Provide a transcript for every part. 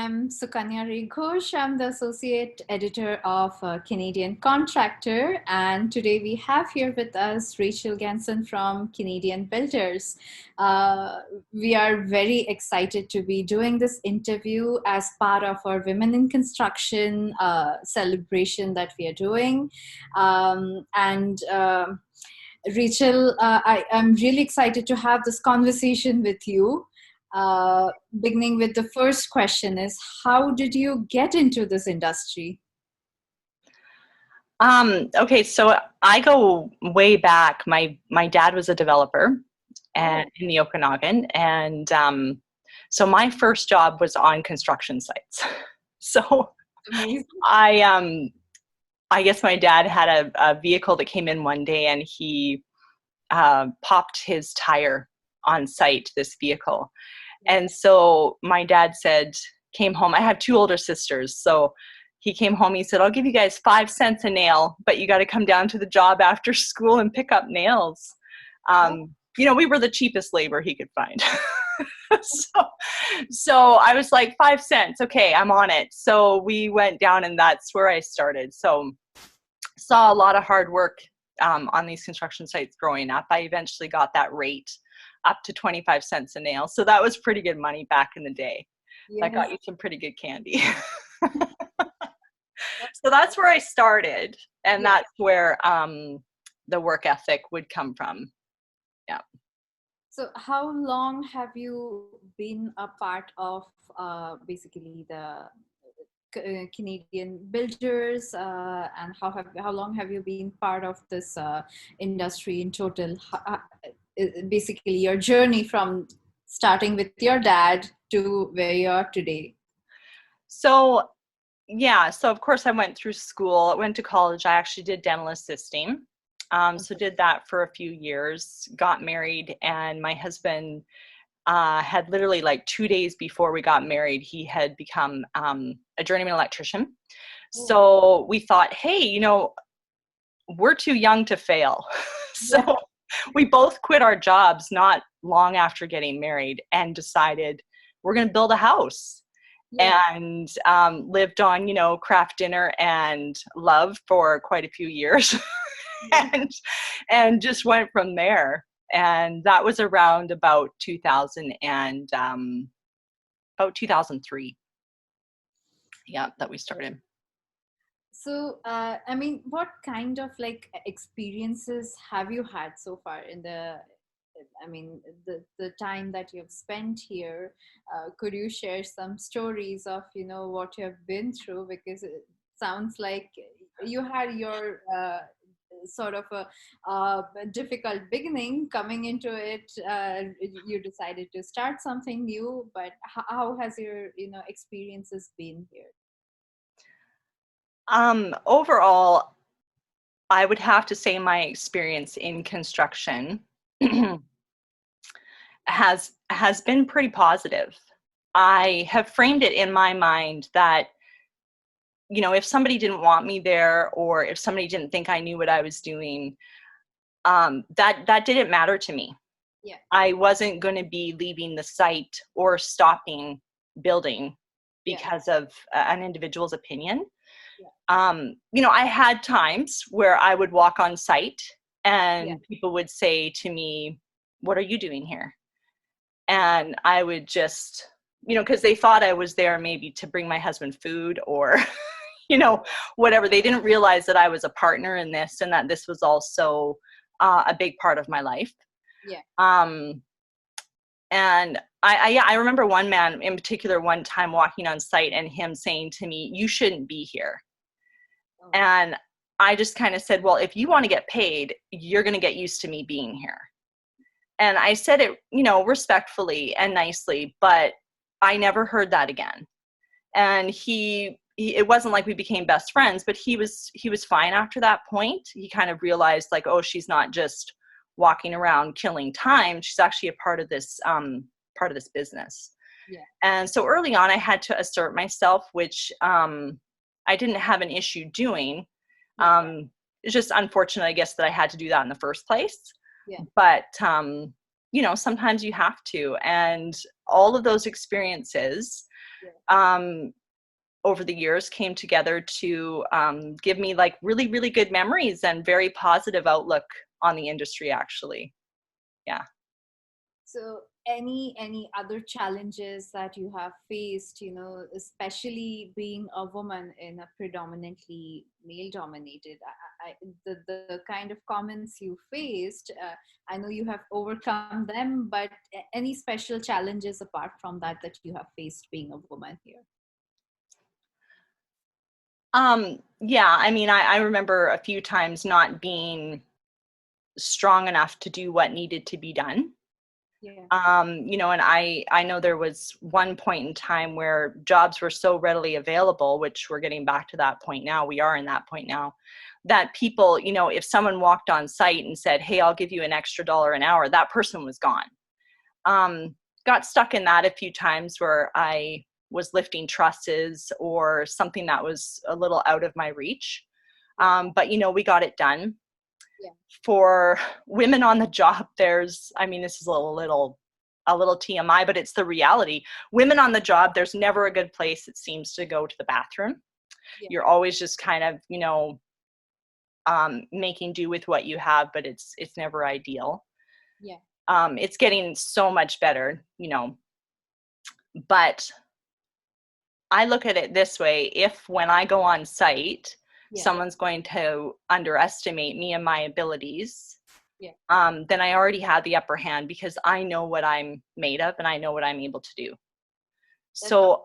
I'm Sukanya Ghosh. I'm the associate editor of Canadian Contractor, and today we have here with us Rachael Ganson from Canadian Builders. Uh, we are very excited to be doing this interview as part of our Women in Construction celebration that we are doing. And Rachel, I'm really excited to have this conversation with you. Uh, Beginning with the first question is, how did you get into this industry? Okay, so I go way back. My dad was a developer and in the Okanagan, and so my first job was on construction sites. So Amazing. I guess my dad had a vehicle that came in one day, and he popped his tire on site, this vehicle. And so my dad came home. I have two older sisters. So he came home, he said, I'll give you guys 5 cents a nail, but you got to come down to the job after school and pick up nails. We were the cheapest labor he could find. So I was like, 5 cents. Okay, I'm on it. So we went down, and that's where I started. So saw a lot of hard work on these construction sites growing up. I eventually got that rate up to 25 cents a nail. So that was pretty good money back in the day. Yes. That got you some pretty good candy. So that's where I started. And that's where the work ethic would come from. Yeah. So how long have you been a part of basically the Canadian Builders, and how long have you been part of this industry in total? Basically, your journey from starting with your dad to where you are today. So of course I went through school. I went to college. I actually did dental assisting. So did that for a few years, got married, and my husband had literally like 2 days before we got married, he had become a journeyman electrician. So we thought, hey, we're too young to fail. So we both quit our jobs not long after getting married and decided we're going to build a house. And lived on, craft dinner and love for quite a few years. and just went from there. And that was around about 2000 and about 2003. Yeah, that we started. So, what kind of experiences have you had so far in the time that you've spent here? Could you share some stories of, what you have been through? Because it sounds like you had your sort of a difficult beginning coming into it. You decided to start something new, but how has your experiences been here? Overall, I would have to say my experience in construction has been pretty positive. I have framed it in my mind that if somebody didn't want me there, or if somebody didn't think I knew what I was doing, that didn't matter to me. Yeah. I wasn't going to be leaving the site or stopping building because of an individual's opinion. Yeah. I had times where I would walk on site and people would say to me, "What are you doing here?" And I would just, because they thought I was there maybe to bring my husband food or whatever. They didn't realize that I was a partner in this and that this was also a big part of my life. Yeah. And I remember one man in particular one time walking on site and him saying to me, "You shouldn't be here." Oh. And I just kind of said, well, if you want to get paid, you're going to get used to me being here. And I said it, respectfully and nicely, but I never heard that again. And he it wasn't like we became best friends, but he was fine after that point. He kind of realized like, oh, she's not just walking around killing time. She's actually a part of this business. Yeah. And so early on I had to assert myself, which I didn't have an issue doing. It's just unfortunate, I guess, that I had to do that in the first place. Yeah. But sometimes you have to. And all of those experiences over the years came together to give me like really, really good memories and very positive outlook on the industry, actually. Yeah. So any other challenges that you have faced, especially being a woman in a predominantly male dominated, the kind of comments you faced, I know you have overcome them, but any special challenges apart from that you have faced being a woman here? Yeah, I mean, I remember a few times not being strong enough to do what needed to be done. Yeah. And I know there was one point in time where jobs were so readily available, which we're getting back to that point now. We are in that point now, that people, if someone walked on site and said, "Hey, I'll give you an extra $1 an hour," that person was gone. Got stuck in that a few times where I was lifting trusses or something that was a little out of my reach. But we got it done. Yeah. For women on the job, this is a little TMI, but it's the reality. Women on the job, there's never a good place, it seems, to go to the bathroom. Yeah. You're always just kind of, making do with what you have, but it's never ideal. Yeah. It's getting so much better, but I look at it this way: if when I go on site, someone's going to underestimate me and my abilities, then I already have the upper hand because I know what I'm made of and I know what I'm able to do. So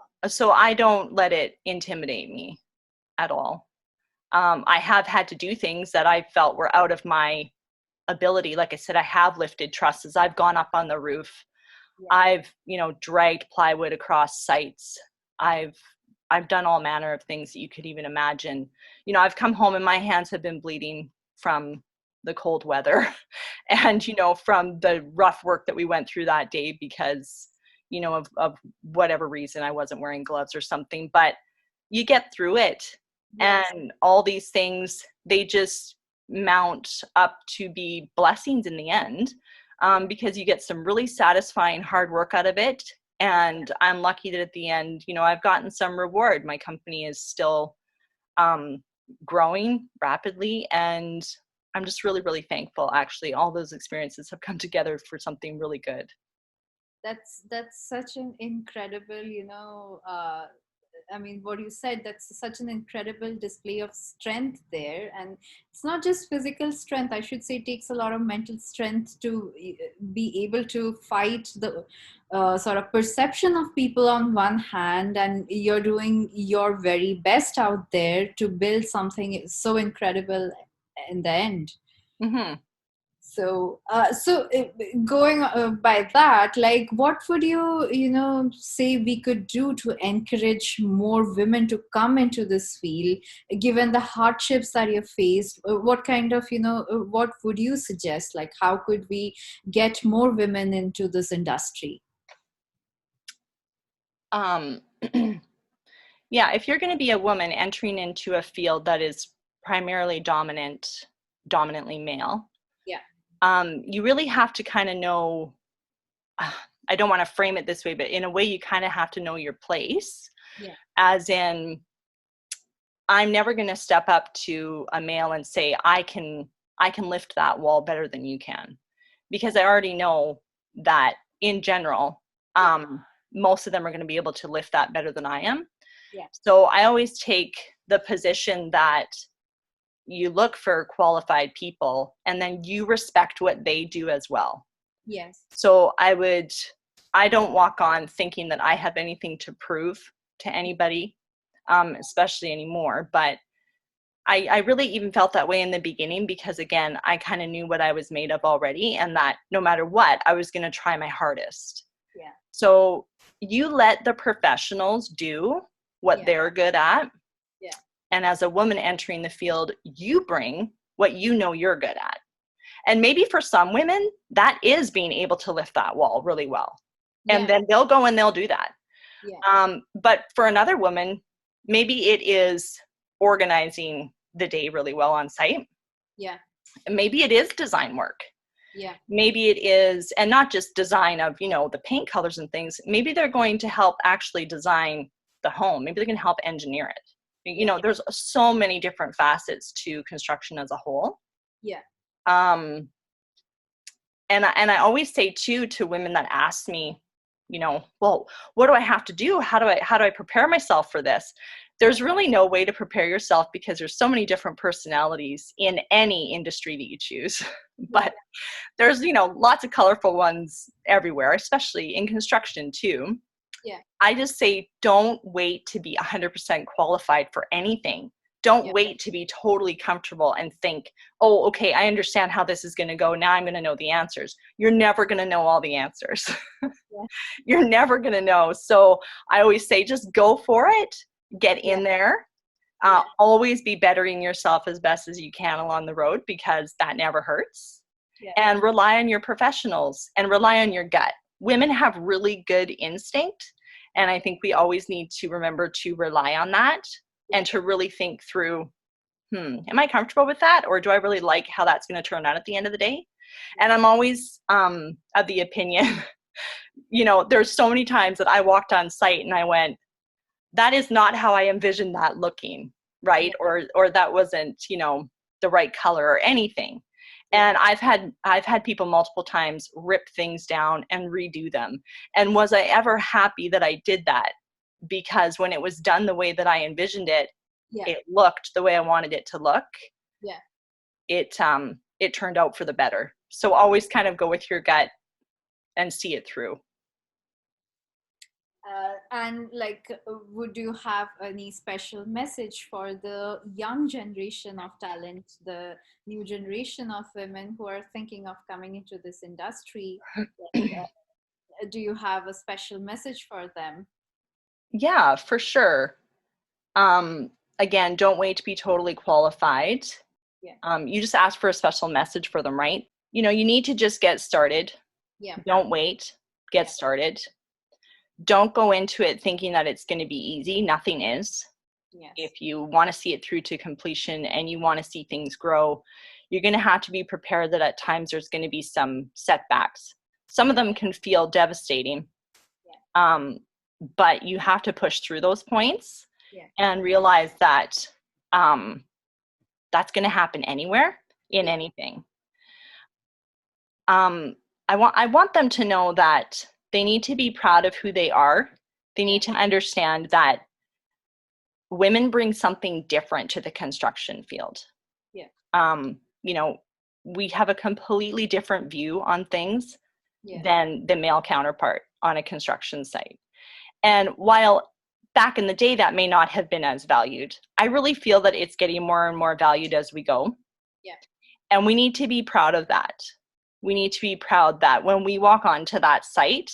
I don't let it intimidate me at all. I have had to do things that I felt were out of my ability. Like I said, I have lifted trusses. I've gone up on the roof. I've, dragged plywood across sites. I've done all manner of things that you could even imagine. I've come home and my hands have been bleeding from the cold weather and, from the rough work that we went through that day because, of whatever reason I wasn't wearing gloves or something, but you get through it. Yes. And all these things, they just mount up to be blessings in the end, because you get some really satisfying hard work out of it. And I'm lucky that at the end, I've gotten some reward. My company is still growing rapidly, and I'm just really, really thankful. Actually, all those experiences have come together for something really good. That's such an incredible, what you said, that's such an incredible display of strength there. And it's not just physical strength. I should say it takes a lot of mental strength to be able to fight the sort of perception of people on one hand, and you're doing your very best out there to build something so incredible in the end. Mm-hmm. So going by that, like, what would you say we could do to encourage more women to come into this field, given the hardships that you faced? What kind of, what would you suggest? Like, how could we get more women into this industry? Yeah, if you're going to be a woman entering into a field that is primarily dominantly male, you really have to kind of know, I don't want to frame it this way, but in a way you kind of have to know your place. As in, I'm never going to step up to a male and say, I can lift that wall better than you can, because I already know that in general, most of them are going to be able to lift that better than I am. So I always take the position that you look for qualified people and then you respect what they do as well. Yes. So I don't walk on thinking that I have anything to prove to anybody, especially anymore. But I really even felt that way in the beginning because, again, I kind of knew what I was made of already, and that no matter what, I was going to try my hardest. So you let the professionals do what they're good at. And as a woman entering the field, you bring what you know you're good at. And maybe for some women, that is being able to lift that wall really well. And then they'll go and they'll do that. But for another woman, maybe it is organizing the day really well on site. Maybe it is design work. Yeah. Maybe it is, and not just design of, the paint colors and things. Maybe they're going to help actually design the home. Maybe they can help engineer it. Yeah. There's so many different facets to construction as a whole. Yeah. Um, and I always say too, to women that ask me, well, what do I have to do? How do I prepare myself for this? There's really no way to prepare yourself, because there's so many different personalities in any industry that you choose. But there's, lots of colorful ones everywhere, especially in construction too. Yeah. I just say, don't wait to be 100% qualified for anything. Don't wait to be totally comfortable and think, oh, okay, I understand how this is going to go. Now I'm going to know the answers. You're never going to know all the answers. Yeah. You're never going to know. So I always say, just go for it. Get in there. Always be bettering yourself as best as you can along the road, because that never hurts. Yeah. And rely on your professionals and rely on your gut. Women have really good instinct. And I think we always need to remember to rely on that and to really think through, am I comfortable with that? Or do I really like how that's going to turn out at the end of the day? And I'm always of the opinion, there's so many times that I walked on site and I went, that is not how I envisioned that looking, right? Or that wasn't, the right color or anything. And I've had people multiple times rip things down and redo them. And was I ever happy that I did that? Because when it was done the way that I envisioned it, it looked the way I wanted it to look. Yeah. It turned out for the better. So always kind of go with your gut and see it through. And would you have any special message for the young generation of talent, the new generation of women who are thinking of coming into this industry? Do you have a special message for them? Yeah, for sure. Again, don't wait to be totally qualified. Yeah. You just ask for a special message for them, right? You need to just get started. Yeah. Don't wait. Get started. Don't go into it thinking that it's going to be easy. Nothing is. Yes. If you want to see it through to completion and you want to see things grow, you're going to have to be prepared that at times there's going to be some setbacks. Some of them can feel devastating, but you have to push through those points and realize that that's going to happen anywhere in anything. I want them to know that they need to be proud of who they are. They need to understand that women bring something different to the construction field. We have a completely different view on things than the male counterpart on a construction site. And while back in the day that may not have been as valued, I really feel that it's getting more and more valued as we go. And we need to be proud of that. We need to be proud that when we walk onto that site,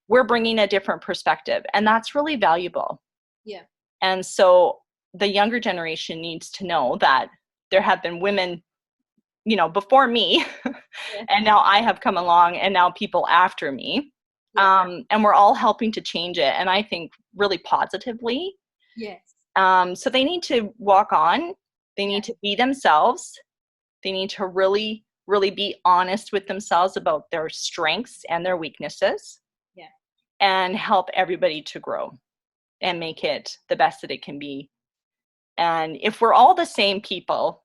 we're bringing a different perspective, and that's really valuable. And so the younger generation needs to know that there have been women, before me, and now I have come along, and now people after me, and we're all helping to change it, and I think really positively. So they need to walk on. They need to be themselves. They need to really, really be honest with themselves about their strengths and their weaknesses, and help everybody to grow and make it the best that it can be. And if we're all the same people,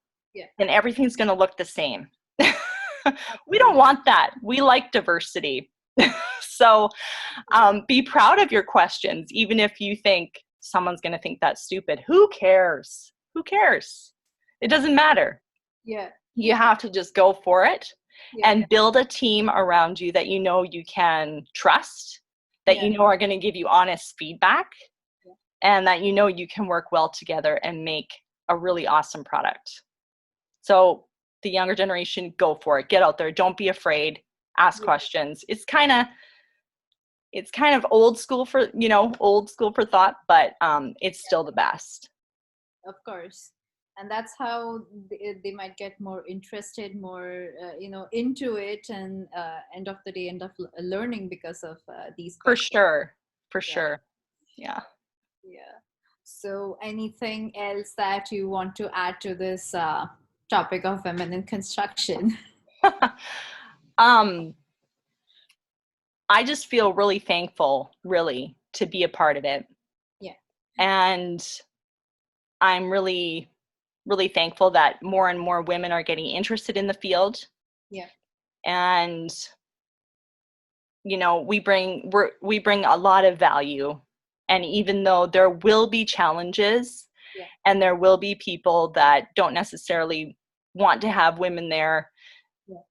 then everything's going to look the same. We don't want that. We like diversity. So be proud of your questions, even if you think someone's going to think that's stupid. Who cares? Who cares? It doesn't matter. You have to just go for it and build a team around you that you can trust, that are going to give you honest feedback, and that you can work well together and make a really awesome product. So the younger generation, go for it. Get out there. Don't be afraid. Ask questions. It's kind of old school for thought, but it's still the best. Of course. And that's how they might get more interested, more into it, and end of the day end up learning because of these questions. For sure. Yeah. So anything else that you want to add to this topic of women in construction? Um, I just feel really thankful, really, to be a part of it. Yeah. And I'm really, really thankful that more and more women are getting interested in the field. Yeah. And, you know, we bring a lot of value. And even though there will be challenges, Yeah. and there will be people that don't necessarily want to have women there, Yeah.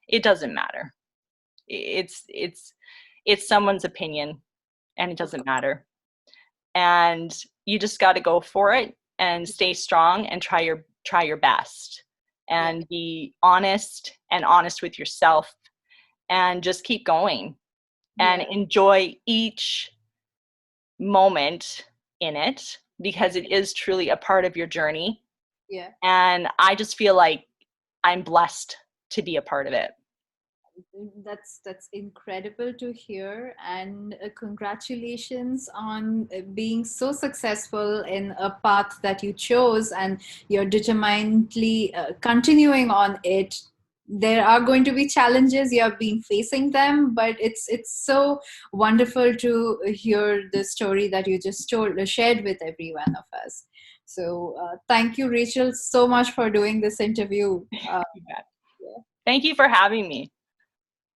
it doesn't matter. It's someone's opinion, and it Of doesn't course. matter. And you just got to go for it and stay strong and try your best, Yeah. and be honest with yourself, and just keep going and Yeah. enjoy each moment in it, Yeah. because it is truly a part of your journey. Yeah. And I just feel like I'm blessed to be a part of it. That's incredible to hear, and congratulations on being so successful in a path that you chose, and you're determinedly continuing on it. There are going to be challenges, you have been facing them, but it's so wonderful to hear the story that you just shared with every one of us. So thank you, Rachel, so much for doing this interview. You bet. Thank you for having me.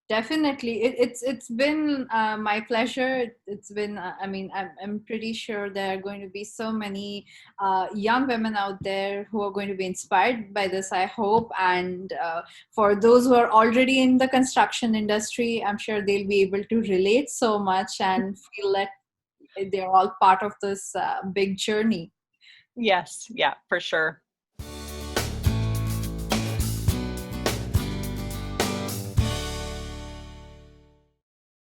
Definitely, it's been my pleasure. It's been I mean, I'm pretty sure there are going to be so many young women out there who are going to be inspired by this, I hope. And for those who are already in the construction industry, I'm sure they'll be able to relate so much and feel that they're all part of this big journey. Yes, yeah, for sure.